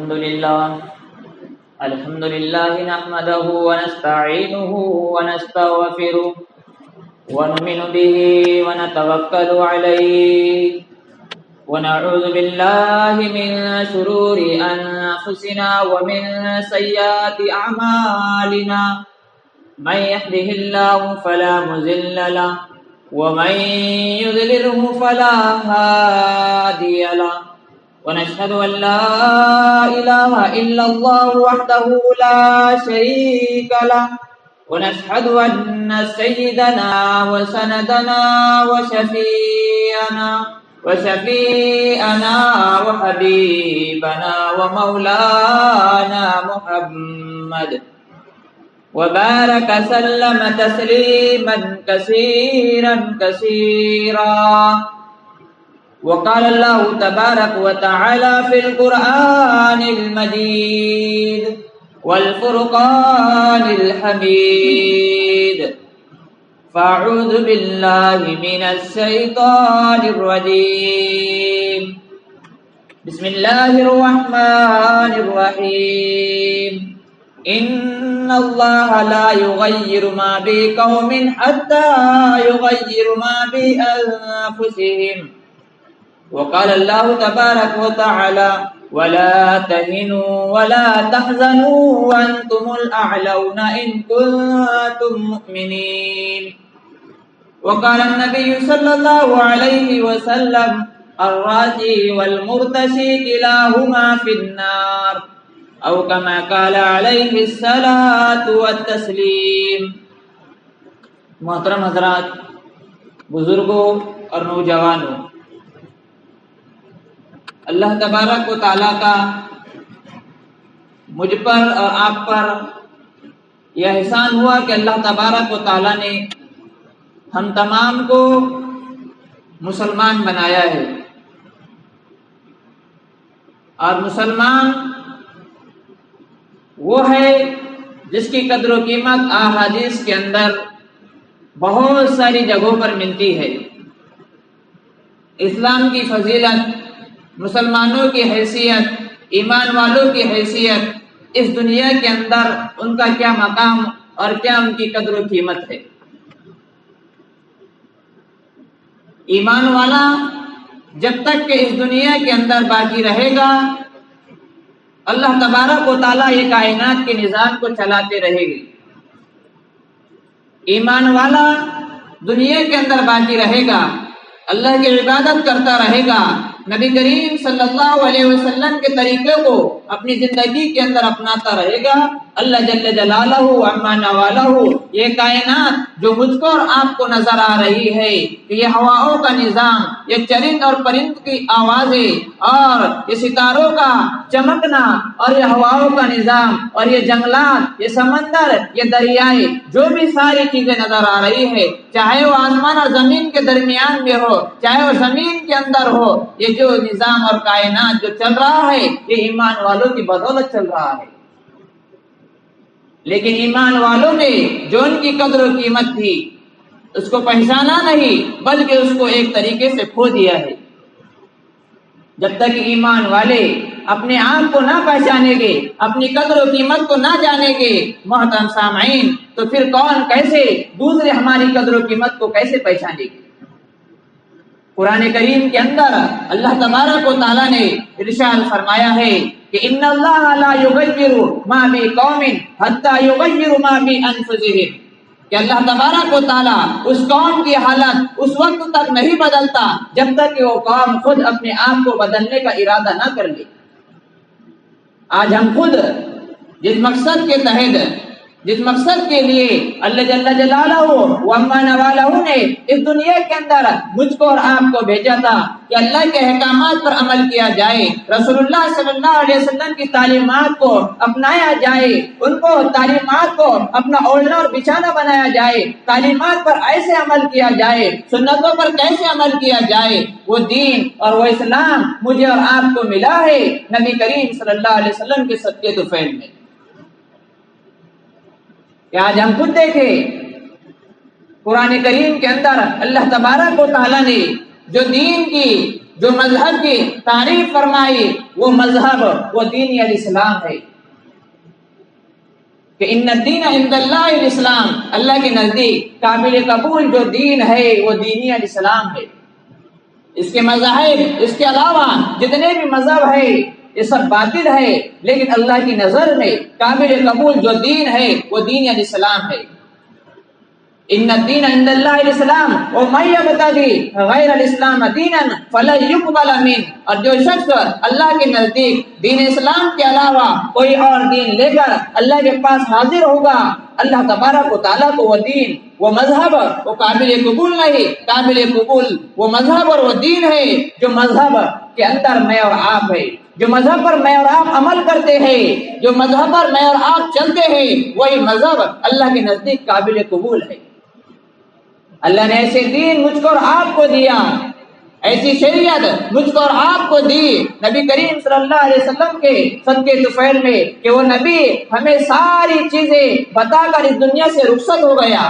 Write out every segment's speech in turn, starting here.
الحمد لله نحمده ونستعينه ونستغفره ونؤمن به ونتوكل عليه ونعوذ بالله من شرور أنفسنا ومن سيئات أعمالنا من يهده الله فلا مضل له ومن يضلله فلا هادي له ونشهد أن لا إله إلا الله وحده لا شريك له ونشهد أن سيدنا وسندنا وشفيعنا وحبيبنا ومولانا محمد وبارك سلم تسليما كثيرا وقال الله تبارك وتعالى في القرآن المجيد والفرقان الحميد فأعوذ بالله من الشيطان الرجيم بسم الله الرحمن الرحيم إن الله لا يغير ما بقوم حتى يغير ما بأنفسهم وقال الله تبارك وتعالى ولا تهنوا ولا تحزنوا وأنتم الأعلون إن كنتم مؤمنين وقال النبي صلى الله عليه وسلم الراجي والمرتشي كلاهما في النار أو كما قال عليه الصلاة والتسلیم۔ محترم حضرات، بزرگوں اور نوجوانوں، اللہ تبارک و تعالیٰ کا مجھ پر اور آپ پر یہ احسان ہوا کہ اللہ تبارک و تعالیٰ نے ہم تمام کو مسلمان بنایا ہے، اور مسلمان وہ ہے جس کی قدر و قیمت احادیث کے اندر بہت ساری جگہوں پر ملتی ہے۔ اسلام کی فضیلت، مسلمانوں کی حیثیت، ایمان والوں کی حیثیت، اس دنیا کے اندر ان کا کیا مقام اور کیا ان کی قدر و قیمت ہے۔ ایمان والا جب تک کہ اس دنیا کے اندر باقی رہے گا، اللہ تبارک و تعالیٰ یہ کائنات کے نظام کو چلاتے رہے گی۔ ایمان والا دنیا کے اندر باقی رہے گا، اللہ کی عبادت کرتا رہے گا، نبی کریم صلی اللہ علیہ وسلم کے طریقے کو اپنی زندگی کے اندر اپناتا رہے گا۔ اللہ جل جلالہ عما نوالہ، یہ کائنات جو مجھ کو اور آپ کو نظر آ رہی ہے کہ یہ ہواؤں کا نظام، یہ چرند اور پرند کی آوازیں، اور یہ ستاروں کا چمکنا، اور یہ ہواؤں کا نظام، اور یہ جنگلات، یہ سمندر، یہ دریائے، جو بھی ساری چیزیں نظر آ رہی ہے، چاہے وہ آسمان اور زمین کے درمیان میں ہو، چاہے وہ زمین کے اندر ہو، یہ جو نظام اور کائنات جو چل رہا ہے، یہ ایمان والوں کی بدولت چل رہا ہے۔ لیکن ایمان والوں نے جو ان کی قدر و قیمت تھی اس کو پہچانا نہیں، بلکہ اس کو ایک طریقے سے کھو دیا ہے۔ جب تک ایمان والے اپنے آپ کو نہ پہچانیں گے، اپنی قدر و قیمت کو نہ جانیں گے محترم سامعین، تو پھر کون کیسے دوسرے ہماری قدر و قیمت کو کیسے پہچانیں گے؟ قرآن کریم کے اندر اللہ تبارک و تعالیٰ نے ارشاد فرمایا ہے کہ ان اللہ لا یغیر ما بقوم حتی یغیروا ما بانفسہم، کہ اللہ تبارک و تعالیٰ اس قوم کی حالت اس وقت تک نہیں بدلتا جب تک کہ وہ قوم خود اپنے آپ کو بدلنے کا ارادہ نہ کر لے۔ آج ہم خود جس مقصد کے تحت، جس مقصد کے لیے اللہ جل جلالہ وعما نوالہ نے اس دنیا کے اندر مجھ کو اور آپ کو بھیجا تھا کہ اللہ کے احکامات پر عمل کیا جائے، رسول اللہ صلی اللہ علیہ وسلم کی تعلیمات کو اپنایا جائے، ان کو تعلیمات کو اپنا اوڑھنا اور بچھانا بنایا جائے، تعلیمات پر ایسے عمل کیا جائے، سنتوں پر کیسے عمل کیا جائے، وہ دین اور وہ اسلام مجھے اور آپ کو ملا ہے نبی کریم صلی اللہ علیہ وسلم کے صدقے طفیل میں۔ کہ آج ہم خود دیکھیں قرآن کریم کے اندر اللہ تبارک و تعالیٰ نے جو دین کی، جو مذہب کی تعریف فرمائی، وہ مذہب، وہ دین الاسلام ہے کہ ان الدین عند اللہ الاسلام، اللہ کے نزدیک قابل قبول جو دین ہے وہ دینی الاسلام ہے۔ اس کے مذاہب، اس کے علاوہ جتنے بھی مذہب ہے یہ سب باطل ہے، لیکن اللہ کی نظر میں قابل قبول جو دین ہے وہ دین الاسلام ہے۔ ان الدین عند اللہ الاسلام ومن یبتغی غیر الاسلام دینا فلن یقبل منہ، اور جو شخص اللہ کے نزدیک دین اسلام کے علاوہ کوئی اور دین لے کر اللہ کے پاس حاضر ہوگا، اللہ تبارک و تعالیٰ کو وہ دین، وہ مذہب، وہ قابل قبول نہیں۔ قابل قبول وہ مذہب اور وہ دین ہے جو مذہب کے اندر میں اور آپ ہے، جو مذہب پر میں اور آپ عمل کرتے ہیں، جو مذہب پر میں اور آپ چلتے ہیں، وہی مذہب اللہ کے نزدیک قابل قبول ہے۔ اللہ نے ایسے دین مجھ کو اور آپ کو دیا، ایسی شریعت مجھ کو اور آپ کو دی نبی کریم صلی اللہ علیہ وسلم کے صدقے طفیل میں کہ وہ نبی ہمیں ساری چیزیں بتا کر اس دنیا سے رخصت ہو گیا۔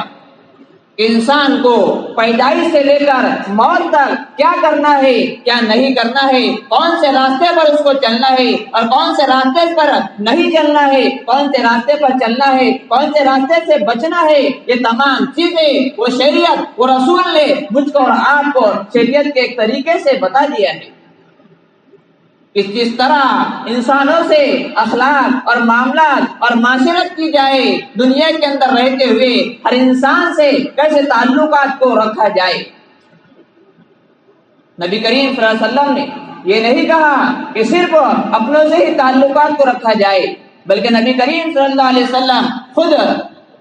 انسان کو پیدائش سے لے کر موت تک کیا کرنا ہے، کیا نہیں کرنا ہے، کون سے راستے پر اس کو چلنا ہے اور کون سے راستے پر نہیں چلنا ہے، کون سے راستے پر چلنا ہے، کون سے راستے سے بچنا ہے، یہ تمام چیزیں وہ شریعت، وہ رسول نے مجھ کو اور آپ کو شریعت کے ایک طریقے سے بتا دیا ہے۔ کس طرح انسانوں سے اخلاق اور معاملات اور معاشرت کی جائے، دنیا کے اندر رہتے ہوئے ہر انسان سے کیسے تعلقات کو رکھا جائے۔ نبی کریم صلی اللہ علیہ وسلم نے یہ نہیں کہا کہ صرف اپنوں سے ہی تعلقات کو رکھا جائے، بلکہ نبی کریم صلی اللہ علیہ وسلم خود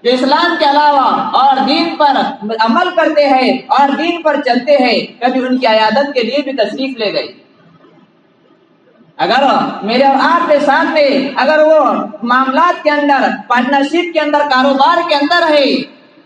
جو اسلام کے علاوہ اور دین پر عمل کرتے ہیں اور دین پر چلتے ہیں، کبھی ان کی عیادت کے لیے بھی تشریف لے گئے۔ اگر میرے اور آپ کے ساتھ میں اگر وہ معاملات کے اندر، پارٹنرشپ کے اندر، کاروبار کے اندر ہے،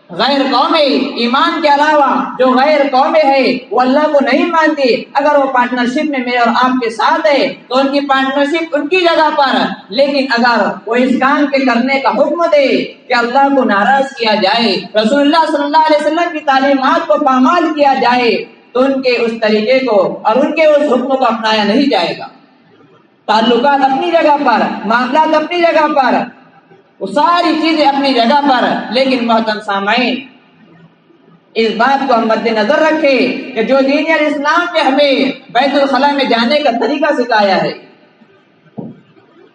غیر قومی ایمان کے علاوہ جو غیر قومی ہے وہ اللہ کو نہیں مانتی، اگر وہ پارٹنرشپ میں میرے اور آپ کے ساتھ ہے تو ان کی پارٹنرشپ ان کی جگہ پر، لیکن اگر وہ اس کام کے کرنے کا حکم دے کہ اللہ کو ناراض کیا جائے، رسول اللہ صلی اللہ علیہ وسلم کی تعلیمات کو پامال کیا جائے، تو ان کے اس طریقے کو اور ان کے اس حکم کو اپنایا نہیں جائے گا۔ تعلقات اپنی جگہ پر، معاملات اپنی جگہ پر، وہ ساری چیزیں اپنی جگہ پر، لیکن محترم سامعین اس بات کو ہم مد نظر رکھیں کہ جو دین الاسلام نے ہمیں بیت الخلاء میں جانے کا طریقہ سکھایا ہے،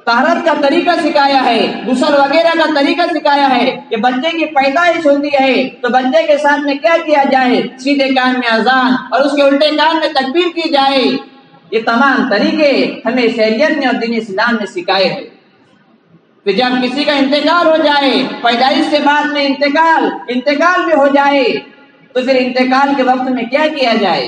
طہارت کا طریقہ سکھایا ہے، غسل وغیرہ کا طریقہ سکھایا ہے، کہ بچے کی پیدائش ہوتی ہے تو بچے کے ساتھ میں کیا کیا جائے، سیدھے کان میں اذان اور اس کے الٹے کان میں تکبیر کی جائے، یہ تمام طریقے ہمیں شریعت نے اور دین اسلام نے سکھائے ہیں۔ کہ جب کسی کا انتقال ہو جائے، پیدائش سے بعد میں انتقال بھی ہو جائے، تو پھر انتقال کے وقت میں کیا کیا جائے،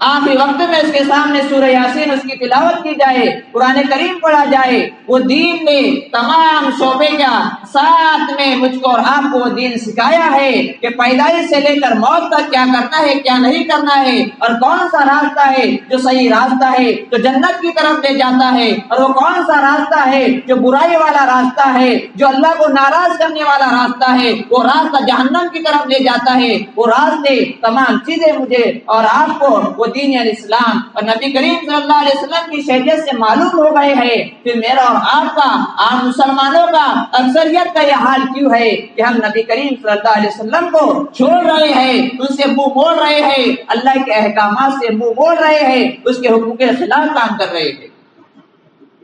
آخری وقت میں اس کے سامنے سورہ یاسین اس کی تلاوت کی جائے، قرآن کریم پڑھا جائے۔ وہ دین نے تمام شعبے کا ساتھ میں مجھ کو اور آپ کو وہ دین سکھایا ہے کہ پیدائش سے لے کر موت تک کیا کرنا ہے، کیا نہیں کرنا ہے، اور کون سا راستہ ہے جو صحیح راستہ ہے جو جنت کی طرف لے جاتا ہے، اور وہ کون سا راستہ ہے جو برائی والا راستہ ہے، جو اللہ کو ناراض کرنے والا راستہ ہے، وہ راستہ جہنم کی طرف لے جاتا ہے۔ وہ راستے تمام چیزیں مجھے اور آپ کو وہ دین الاسلام اور نبی کریم صلی اللہ علیہ وسلم کی شریعت سے معلوم ہو گئے ہیں، پھر میرا اور آپ کا، عام مسلمانوں کا، اکثریت کا یہ حال کیوں ہے کہ ہم نبی کریم صلی اللہ علیہ وسلم کو چھوڑ رہے ہیں، ان سے منہ موڑ رہے ہیں، اللہ کے احکامات سے منہ موڑ رہے ہیں، اس کے حکم کے خلاف کام کر رہے ہیں۔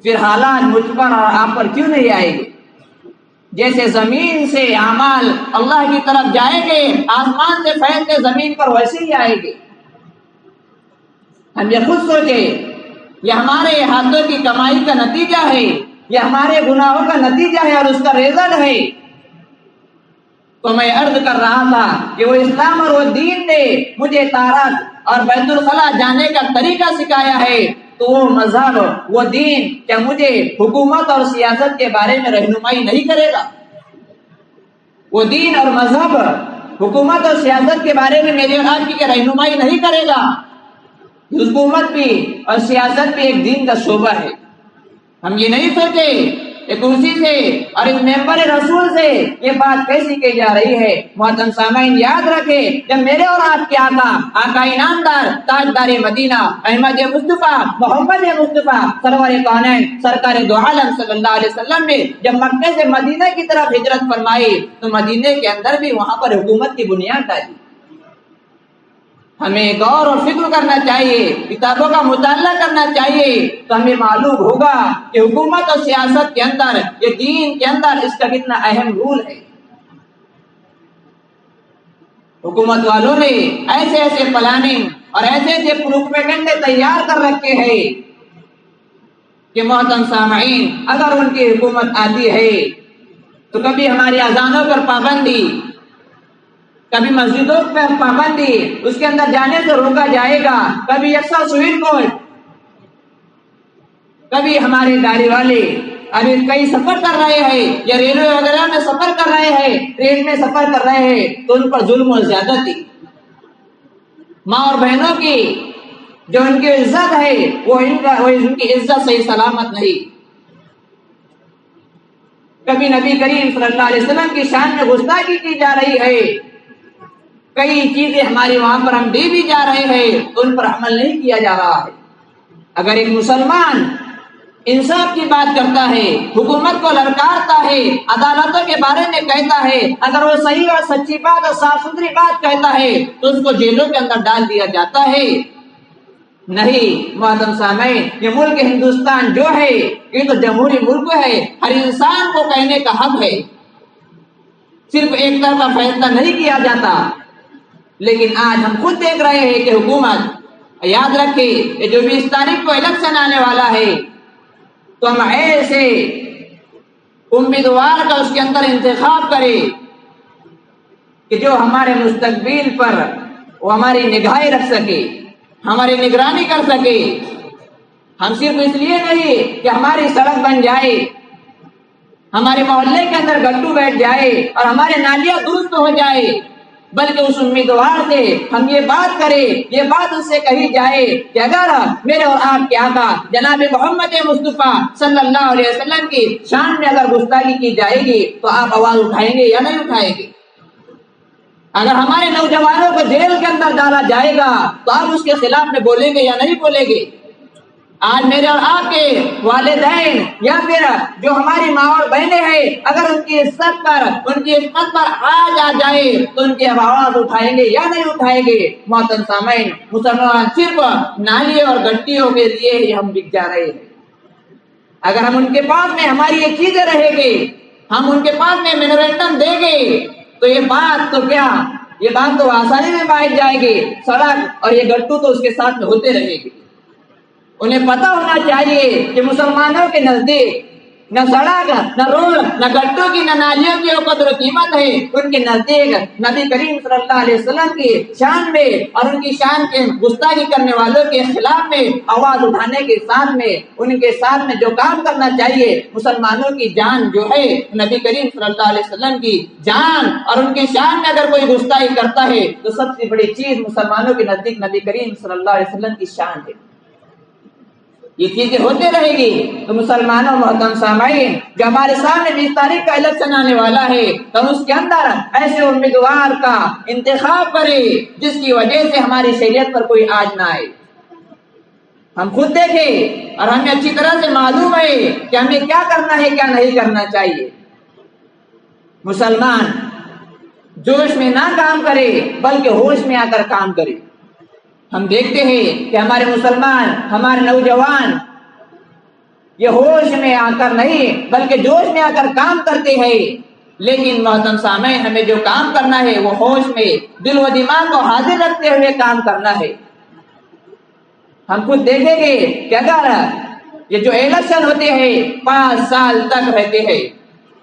پھر حالات مجھ پر اور آپ پر کیوں نہیں آئے گے؟ جیسے زمین سے اعمال اللہ کی طرف جائیں گے، آسمان سے پھیل کے زمین پر ویسے ہی آئے گے۔ ہم یہ خود سوچیں، یہ ہمارے ہاتھوں کی کمائی کا نتیجہ ہے، یہ ہمارے گناہوں کا نتیجہ ہے اور اس کا رزلٹ ہے۔ تو میں عرض کر رہا تھا کہ وہ اسلام اور وہ دین نے مجھے طہارت اور بیت الخلاء جانے کا طریقہ سکھایا ہے، تو وہ مذہب، وہ دین کیا مجھے حکومت اور سیاست کے بارے میں رہنمائی نہیں کرے گا؟ وہ دین اور مذہب حکومت اور سیاست کے بارے میں میری اور آپ کی رہنمائی نہیں کرے گا؟ حکومت بھی اور سیاست بھی ایک دین کا شعبہ ہے۔ ہم یہ نہیں سوچے ایک کرسی سے اور ایک ممبر رسول سے یہ بات کیسی کی جا رہی ہے؟ محترم سامعین یاد رکھے، جب میرے اور آپ کے آقا انعامدار تاجدار مدینہ احمد مصطفیٰ محمد مصطفیٰ سرور کونین سرکار دو عالم صلی اللہ علیہ وسلم نے جب مکے سے مدینہ کی طرف ہجرت فرمائی تو مدینے کے اندر بھی وہاں پر حکومت کی بنیاد ڈالی۔ ہمیں غور اور فکر کرنا چاہیے، کتابوں کا مطالعہ کرنا چاہیے، تو ہمیں معلوم ہوگا کہ حکومت اور سیاست کے اندر، یہ دین کے اندر اس کا کتنا اہم رول ہے۔ حکومت والوں نے ایسے ایسے پلاننگ اور ایسے ایسے پروپیگنڈے تیار کر رکھے ہیں کہ محترم سامعین اگر ان کی حکومت آتی ہے تو کبھی ہماری اذانوں پر پابندی، کبھی مسجدوں پر پابندی، اس کے اندر جانے سے روکا جائے گا، کبھی یکساں سوئٹ کوڈ، کبھی ہمارے گاڑی والے ابھی کئی سفر کر رہے ہیں یا ریلوے وغیرہ میں سفر کر رہے ہیں، ٹرین میں سفر کر رہے ہیں تو ان پر ظلم و زیادتی، ماں اور بہنوں کی جو ان کی عزت ہے وہ ان کی عزت صحیح سلامت نہیں۔ کبھی نبی کریم صلی اللہ علیہ وسلم کی شان میں گستاخی کی جا رہی ہے، کئی چیزیں ہماری وہاں پر ہم دے بھی جا رہے ہیں تو ان پر عمل نہیں کیا جا رہا ہے۔ اگر ایک مسلمان انصاف کی بات کرتا ہے، حکومت کو للکارتا ہے، عدالتوں کے بارے میں کہتا ہے، اگر وہ صحیح اور سچی بات اور صاف ستھری بات کہتا ہے تو اس کو جیلوں کے اندر ڈال دیا جاتا ہے۔ نہیں محترم سامعین، یہ ملک ہندوستان جو ہے یہ تو جمہوری ملک ہے، ہر انسان کو کہنے کا حق ہے، صرف ایک طرفہ فیصلہ نہیں کیا جاتا۔ لیکن آج ہم خود دیکھ رہے ہیں کہ حکومت، یاد رکھے کہ جو 20 تاریخ کو الیکشن آنے والا ہے تو ہم ایسے امیدوار کا اس کے اندر انتخاب کرے کہ جو ہمارے مستقبل پر وہ ہماری نگاہیں رکھ سکے، ہماری نگرانی کر سکے۔ ہم صرف اس لیے نہیں کہ ہماری سڑک بن جائے، ہمارے محلے کے اندر گٹو بیٹھ جائے اور ہمارے نالیاں درست ہو جائے، بلکہ اس امیدوار سے ہم یہ بات کریں، یہ بات اس سے کہی جائے کہ اگر میرے اور آپ کے آقا جناب محمد مصطفیٰ صلی اللہ علیہ وسلم کی شان میں اگر گستاخی کی جائے گی تو آپ آواز اٹھائیں گے یا نہیں اٹھائیں گے؟ اگر ہمارے نوجوانوں کو جیل کے اندر ڈالا جائے گا تو آپ اس کے خلاف میں بولیں گے یا نہیں بولیں گے؟ آج میرے اور آپ کے والدین یا پھر جو ہماری ماں اور بہنیں ہیں اگر ان کی عزت پر، ان کی عزت پر آج آ جائے تو ان کی آواز اٹھائیں گے یا نہیں اٹھائیں گے؟ محترم سامعین، مسلمان صرف نالی اور گٹیوں کے لیے ہی ہم بک جا رہے ہیں۔ اگر ہم ان کے پاس میں ہماری یہ چیزیں رہیں گے، ہم ان کے پاس میں میمورینڈم دیں گے تو یہ بات تو کیا، یہ بات تو آسانی میں بائٹ جائے گی، سڑک اور یہ گٹو تو اس کے ساتھ میں ہوتے رہے گی۔ انہیں پتہ ہونا چاہیے کہ مسلمانوں کے نزدیک نہ سڑک، نہ روڈ، نہ گٹوں کی، نہ نالیوں کی قدر و قیمت ہے، ان کے نزدیک نبی کریم صلی اللہ علیہ وسلم کی شان میں اور ان کی شان کے گستاخی کرنے والوں کے خلاف میں آواز اٹھانے کے ساتھ میں ان کے ساتھ میں جو کام کرنا چاہیے، مسلمانوں کی جان جو ہے نبی کریم صلی اللہ علیہ وسلم کی جان اور ان کی شان میں اگر کوئی گستاخی کرتا ہے تو سب سے بڑی چیز مسلمانوں کے نزدیک نبی کریم صلی اللہ علیہ وسلم کی شان ہے۔ یہ چیزیں ہوتے رہے گی تو مسلمانوں محترم سامعین، جو ہمارے سامنے 20 تاریخ کا الیکشن آنے والا ہے تو اس کے اندر ایسے امیدوار کا انتخاب کرے جس کی وجہ سے ہماری شریعت پر کوئی آج نہ آئے۔ ہم خود دیکھیں اور ہمیں اچھی طرح سے معلوم ہے کہ ہمیں کیا کرنا ہے، کیا نہیں کرنا چاہیے۔ مسلمان جوش میں نہ کام کرے بلکہ ہوش میں آ کر کام کرے۔ ہم دیکھتے ہیں کہ ہمارے مسلمان، ہمارے نوجوان یہ ہوش میں آ کر نہیں بلکہ جوش میں آ کر کام کرتے ہیں، لیکن محترم سامعین ہمیں جو کام کرنا ہے وہ ہوش میں دل و دماغ کو حاضر رکھتے ہوئے کام کرنا ہے۔ ہم خود دیکھیں گے کہ اگر یہ جو الیکشن ہوتے ہیں 5 سال تک رہتے ہیں،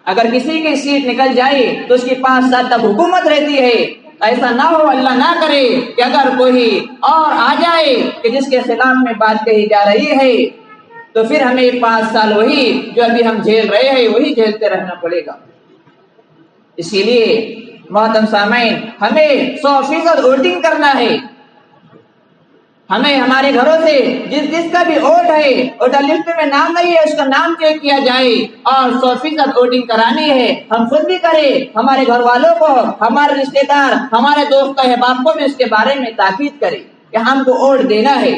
اگر کسی کی سیٹ نکل جائے تو اس کی 5 سال تک حکومت رہتی ہے۔ ایسا نہ ہو، اللہ نہ کرے کہ اگر کوئی اور آ جائے کہ جس کے خلاف میں بات کہی جا رہی ہے تو پھر ہمیں 5 سال وہی جو ابھی ہم جھیل رہے ہیں وہی جھیلتے رہنا پڑے گا۔ اسی لیے محترم سامعین ہمیں 100% ووٹنگ کرنا ہے۔ ہمیں ہمارے گھروں سے جس کا بھی ووٹ ہے ووٹر لسٹ میں نام نہیں ہے، اس کا نام چیک کیا جائے اور 100% ووٹنگ کرانی ہے۔ ہم خود بھی کریں، ہمارے گھر والوں کو، ہمارے رشتے دار، ہمارے دوست احباب کو بھی اس کے بارے میں تاکید کریں کہ ہم کو ووٹ دینا ہے۔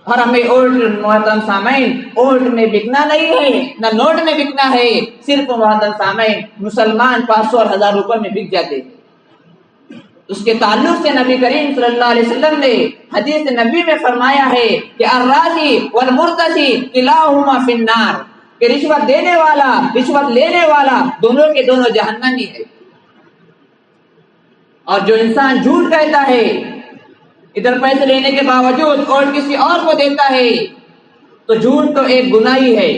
اور ہمیں ووٹ، محترم سامعین، ووٹ میں بکنا نہیں ہے، نہ نوٹ میں بکنا ہے۔ صرف محترم سامعین، مسلمان 500 اور 1000 روپے میں بک جاتے ہیں۔ اس کے تعلق سے نبی کریم صلی اللہ علیہ وسلم نے حدیث نبی میں فرمایا ہے کہ الراضی والمرتشی کلاہما فی النار، کہ رشوت دینے والا، رشوت لینے والا دونوں کے دونوں جہنمی ہے۔ اور جو انسان جھوٹ کہتا ہے، ادھر پیسے لینے کے باوجود اور کسی اور کو دیتا ہے، تو جھوٹ تو ایک گناہ ہی ہے،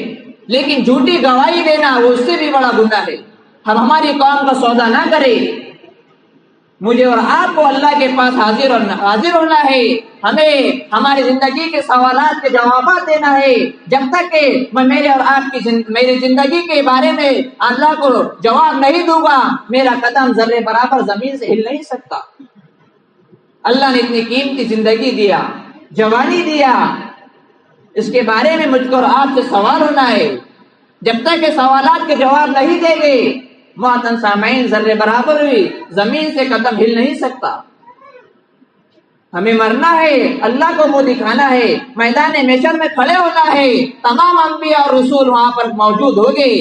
لیکن جھوٹی گواہی دینا وہ اس سے بھی بڑا گناہ ہے۔ ہم ہماری قوم کا سودا نہ کریں۔ مجھے اور آپ کو اللہ کے پاس حاضر ہونا ہے، ہمیں ہماری زندگی کے سوالات کے جوابات دینا ہے۔ جب تک کہ میں میرے اور آپ کی میری زندگی کے بارے میں اللہ کو جواب نہیں دوں گا، میرا قدم ذرے برابر زمین سے ہل نہیں سکتا۔ اللہ نے اتنی قیمتی زندگی دیا، جوانی دیا، اس کے بارے میں مجھ کو اور آپ سے سوال ہونا ہے۔ جب تک کہ سوالات کے جواب نہیں دیں گے، محترم سامعین، ذرے برابر بھی زمین سے قدم ہل نہیں سکتا۔ ہمیں مرنا ہے، اللہ کو منہ دکھانا ہے، میدان محشر میں کھڑے ہونا ہے، تمام انبیاء اور رسول وہاں پر موجود ہوگے۔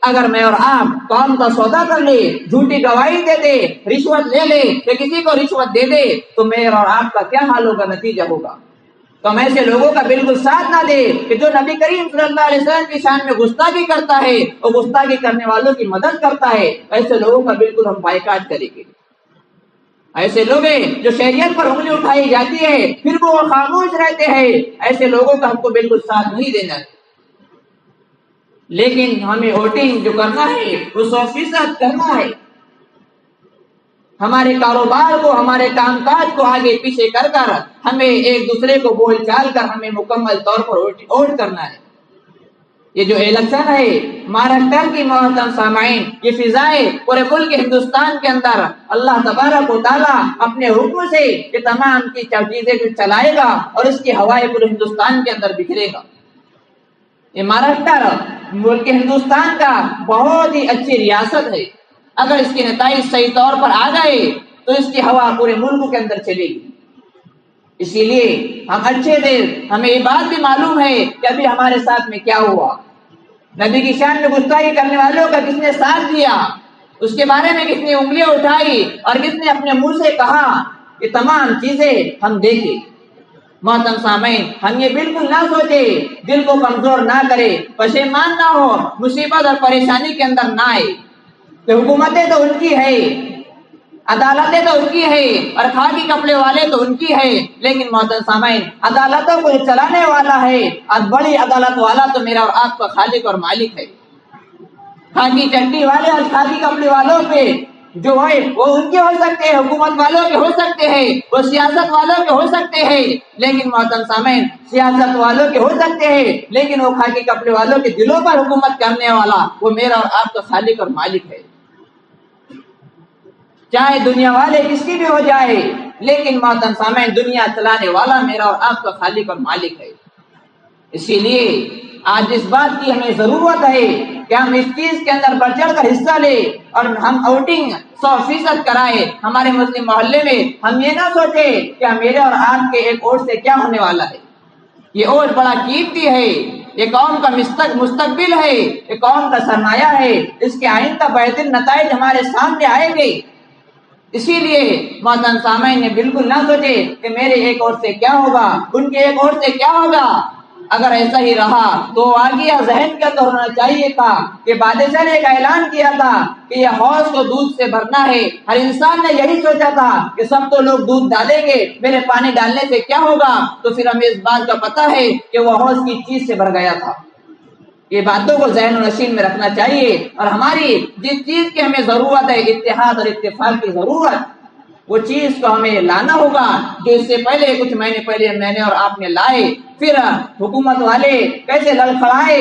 اگر میں اور آپ قوم کا سودا کر لے، جھوٹی گواہی دے دے، رشوت لے لے یا کسی کو رشوت دے دے، تو میرا اور آپ کا کیا حال ہوگا، نتیجہ ہوگا۔ تو ہم ایسے لوگوں کا بالکل ساتھ نہ دے کہ جو نبی کریم صلی اللہ علیہ وسلم کی شان میں گستاخی کرتا ہے اور گستاخی کرنے والوں کی مدد کرتا ہے، ایسے لوگوں کا بالکل ہم بائیکاٹ کریں گے۔ ایسے لوگ ہیں جو شریعت پر انگلی اٹھائی جاتی ہے پھر وہ خاموش رہتے ہیں، ایسے لوگوں کا ہم کو بالکل ساتھ نہیں دینا ہے۔ لیکن ہمیں ووٹنگ جو کرنا ہے وہ 100% کرنا ہے۔ ہمارے کاروبار کو، ہمارے کام کاج کو آگے پیچھے کر کر ہمیں ایک دوسرے کو بول چال کر ہمیں مکمل طور پر ووٹ کرنا ہے۔ یہ جو الیکشن ہے مہاراشٹر کی، محترم سامعین، یہ فضائیں پورے ملک ہندوستان کے اندر اللہ تبارک و تعالیٰ اپنے حکم سے یہ تمام کی چیزیں چلائے گا اور اس کی ہوائیں پورے ہندوستان کے اندر بکھرے گا۔ یہ مہاراشٹر ملک ہندوستان کا بہت ہی اچھی ریاست ہے۔ اگر اس کے نتائج صحیح طور پر آ گئے تو اس کی ہوا پورے ملک کے اندر چلے گی۔ اسی لیے ہم اچھے دیر ہمیں یہ بات بھی معلوم ہے کہ ابھی ہمارے ساتھ میں کیا ہوا، نبی کی شان میں گستاخی کرنے والوں کا کس نے ساتھ دیا، اس کے بارے میں کس نے انگلیاں اٹھائی اور کس نے اپنے منہ سے کہا، یہ تمام چیزیں ہم دیکھیں۔ محترم سامعین، ہم یہ بالکل نہ سوچے، دل کو کمزور نہ کرے، پشیمان نہ ہو، مصیبت اور پریشانی کے اندر نہ آئے کہ حکومتیں تو ان کی ہے، عدالتیں تو ان کی ہے اور خاکی کپڑے والے تو ان کی ہے، لیکن محترم سامعین، عدالتوں کو چلانے والا ہے اور بڑی عدالت والا تو میرا اور آپ کا خالق اور مالک ہے۔ خاکی چٹی والے اور خاکی کپڑے والوں پہ جو ہے وہ ان کے ہو سکتے ہیں، حکومت والوں کے ہو سکتے ہیں، وہ سیاست والوں کے ہو سکتے ہیں، لیکن محترم سامعین، سیاست والوں کے ہو سکتے ہیں، لیکن وہ خاکی کپڑے والوں کے دلوں پر حکومت کرنے والا وہ میرا اور آپ کا خالق اور مالک ہے۔ چاہے دنیا والے کس کی بھی ہو جائے، لیکن محترم سامعین، دنیا چلانے والا میرا اور آپ کا خالق اور مالک ہے۔ اسی لیے آج اس بات کی ہمیں ضرورت ہے کہ ہم اس چیز کے اندر بڑھ چڑھ کر حصہ لیں اور ہم ووٹنگ 100% کرائے۔ ہمارے مسلم محلے میں ہم یہ نہ سوچے کہ میرے اور آپ کے ایک ووٹ سے کیا ہونے والا ہے۔ یہ ووٹ بڑا قیمتی ہے، یہ قوم کا مستقبل ہے، یہ قوم کا سرمایہ ہے، اس کے آئندہ بہترین نتائج ہمارے سامنے آئیں گے۔ اسی لیے محترم سامعین، بالکل نہ سوچے کہ میرے ایک ووٹ سے کیا ہوگا، ان کے ایک ووٹ سے کیا ہوگا۔ اگر ایسا ہی رہا تو آگے ذہن کے اندر ہونا چاہیے تھا کہ بادشاہ نے ایک اعلان کیا تھا کہ یہ حوض کو دودھ سے بھرنا ہے۔ ہر انسان نے یہی سوچا تھا کہ سب تو لوگ دودھ ڈالیں گے، میرے پانی ڈالنے سے کیا ہوگا، تو پھر ہمیں اس بات کا پتہ ہے کہ وہ حوض کی چیز سے بھر گیا تھا۔ یہ باتوں کو ذہن و نشین میں رکھنا چاہیے، اور ہماری جس چیز کی ہمیں ضرورت ہے، اتحاد اور اتفاق کی ضرورت، وہ چیز کو ہمیں لانا ہوگا جو اس سے پہلے کچھ مہینے پہلے میں نے اور آپ نے لائے۔ پھر حکومت والے کیسے لڑکھڑائے